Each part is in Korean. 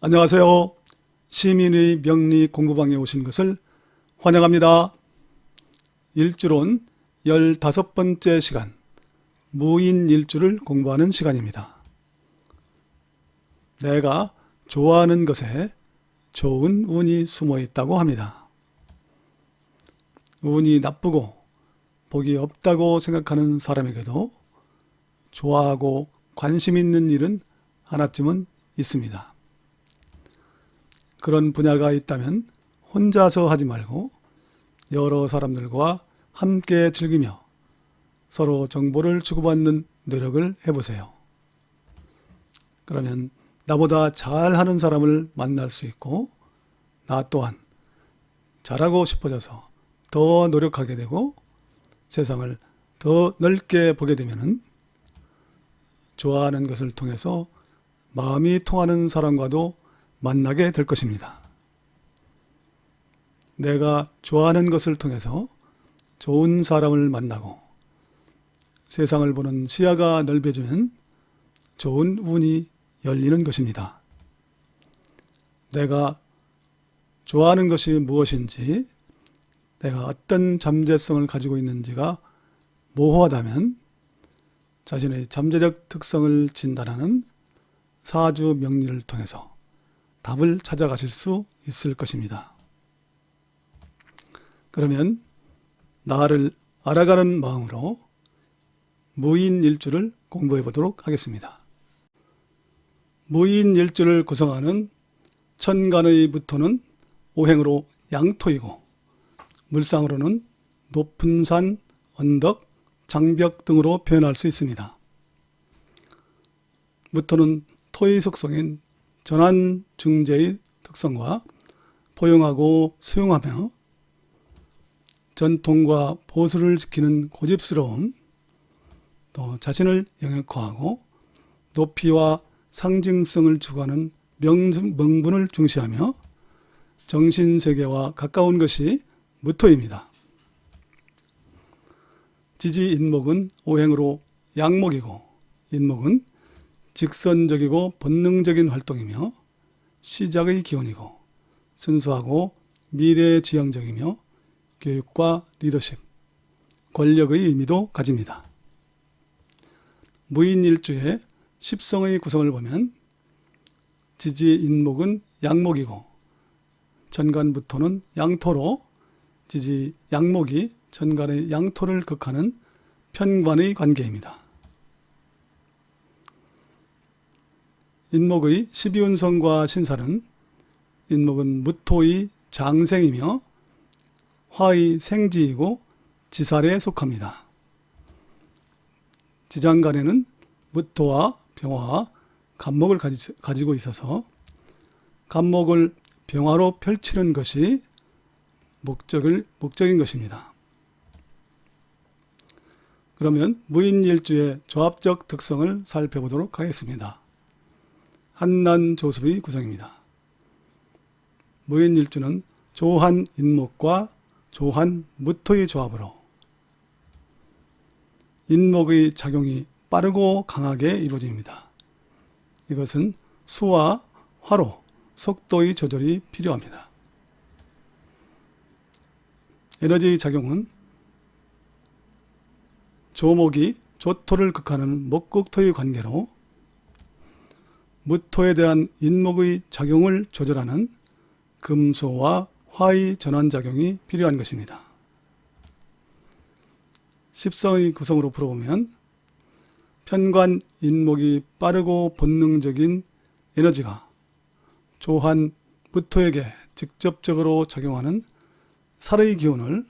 안녕하세요. 시민의 명리 공부방에 오신 것을 환영합니다. 일주론 15번째 시간, 무인일주를 공부하는 시간입니다. 내가 좋아하는 것에 좋은 운이 숨어 있다고 합니다. 운이 나쁘고 복이 없다고 생각하는 사람에게도 좋아하고 관심 있는 일은 하나쯤은 있습니다. 그런 분야가 있다면 혼자서 하지 말고 여러 사람들과 함께 즐기며 서로 정보를 주고받는 노력을 해보세요. 그러면 나보다 잘하는 사람을 만날 수 있고 나 또한 잘하고 싶어져서 더 노력하게 되고 세상을 더 넓게 보게 되면 좋아하는 것을 통해서 마음이 통하는 사람과도 만나게 될 것입니다. 내가 좋아하는 것을 통해서 좋은 사람을 만나고 세상을 보는 시야가 넓어지면 좋은 운이 열리는 것입니다. 내가 좋아하는 것이 무엇인지, 내가 어떤 잠재성을 가지고 있는지가 모호하다면 자신의 잠재적 특성을 진단하는 사주 명리를 통해서 답을 찾아가실 수 있을 것입니다. 그러면 나를 알아가는 마음으로 무인일주를 공부해 보도록 하겠습니다. 무인일주를 구성하는 천간의 무토는 오행으로 양토이고 물상으로는 높은 산, 언덕, 장벽 등으로 표현할 수 있습니다. 무토는 토의 속성인 전환중재의 특성과 포용하고 수용하며 전통과 보수를 지키는 고집스러움, 또 자신을 영역화하고 높이와 상징성을 추구하는 명분을 중시하며 정신세계와 가까운 것이 무토입니다. 지지인목은 오행으로 양목이고 인목은 직선적이고 본능적인 활동이며 시작의 기원이고 순수하고 미래지향적이며 교육과 리더십, 권력의 의미도 가집니다. 무인일주의 십성의 구성을 보면 지지인목은 양목이고 천간부토는 양토로 지지양목이 천간의 양토를 극하는 편관의 관계입니다. 인목의 12운성과 신살은 인목은 무토의 장생이며 화의 생지이고 지살에 속합니다. 지장간에는 무토와 병화와 간목을 가지고 있어서 간목을 병화로 펼치는 것이 목적인 것입니다. 그러면 무인일주의 조합적 특성을 살펴보도록 하겠습니다. 한난조습의 구성입니다. 무인일주는 조한인목과 조한무토의 조합으로 인목의 작용이 빠르고 강하게 이루어집니다. 이것은 수와 화로, 속도의 조절이 필요합니다. 에너지 작용은 조목이 조토를 극하는 목극토의 관계로 무토에 대한 인목의 작용을 조절하는 금수와 화의 전환작용이 필요한 것입니다. 십성의 구성으로 풀어보면 편관 인목이 빠르고 본능적인 에너지가 조한 무토에게 직접적으로 작용하는 살의 기운을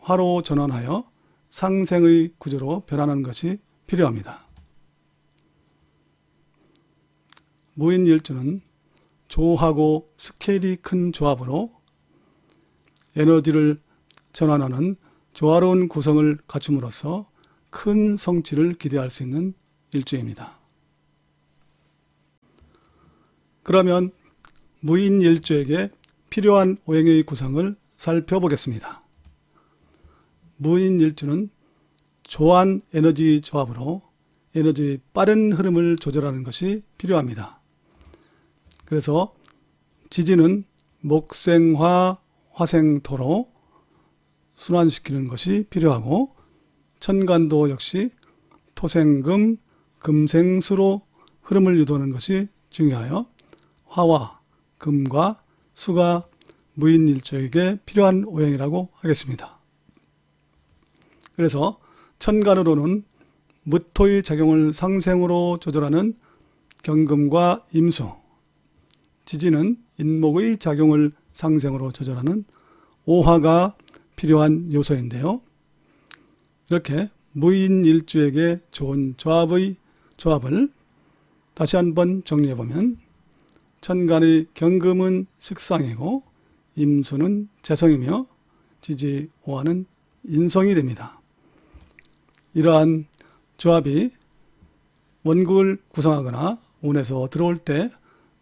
화로 전환하여 상생의 구조로 변하는 것이 필요합니다. 무인일주는 조하고 스케일이 큰 조합으로 에너지를 전환하는 조화로운 구성을 갖춤으로써 큰 성취를 기대할 수 있는 일주입니다. 그러면 무인일주에게 필요한 오행의 구성을 살펴보겠습니다. 무인일주는 조한 에너지 조합으로 에너지의 빠른 흐름을 조절하는 것이 필요합니다. 그래서 지지는 목생화, 화생토로 순환시키는 것이 필요하고, 천간도 역시 토생금, 금생수로 흐름을 유도하는 것이 중요하여 화와 금과 수가 무인일주에게 필요한 오행이라고 하겠습니다. 그래서 천간으로는 무토의 작용을 상생으로 조절하는 경금과 임수, 지지는 인목의 작용을 상생으로 조절하는 오화가 필요한 요소인데요. 이렇게 무인일주에게 좋은 조합을 다시 한번 정리해보면, 천간의 경금은 식상이고 임수는 재성이며 지지, 오화는 인성이 됩니다. 이러한 조합이 원국을 구성하거나 운에서 들어올 때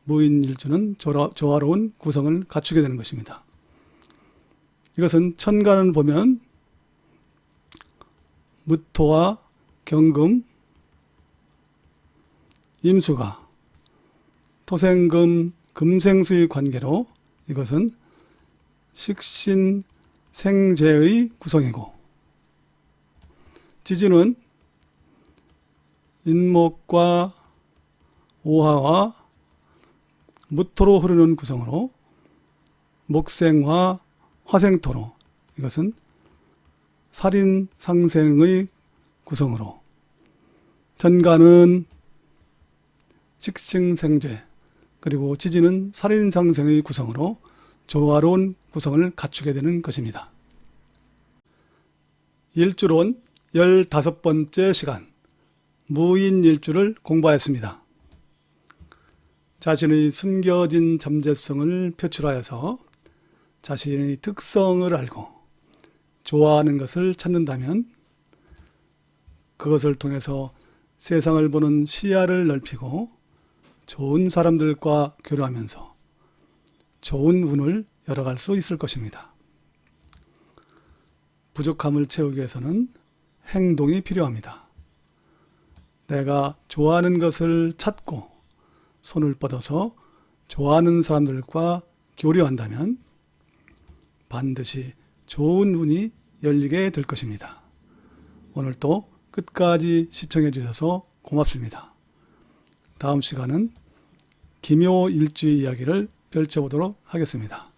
무인일주는 조화로운 구성을 갖추게 되는 것입니다. 이것은 천간을 보면 무토와 경금, 임수가 토생금, 금생수의 관계로 이것은 식신생재의 구성이고, 지지는 인목과 오화와 무토로 흐르는 구성으로 목생화, 화생토로 이것은 살인상생의 구성으로, 천간은 식신생재 그리고 지지는 살인상생의 구성으로 조화로운 구성을 갖추게 되는 것입니다. 일주론 15번째 시간, 무인일주를 공부하였습니다. 자신의 숨겨진 잠재성을 표출하여서 자신의 특성을 알고 좋아하는 것을 찾는다면 그것을 통해서 세상을 보는 시야를 넓히고 좋은 사람들과 교류하면서 좋은 운을 열어갈 수 있을 것입니다. 부족함을 채우기 위해서는 행동이 필요합니다. 내가 좋아하는 것을 찾고 손을 뻗어서 좋아하는 사람들과 교류한다면 반드시 좋은 운이 열리게 될 것입니다. 오늘도 끝까지 시청해 주셔서 고맙습니다. 다음 시간은 기묘일주의 이야기를 펼쳐보도록 하겠습니다.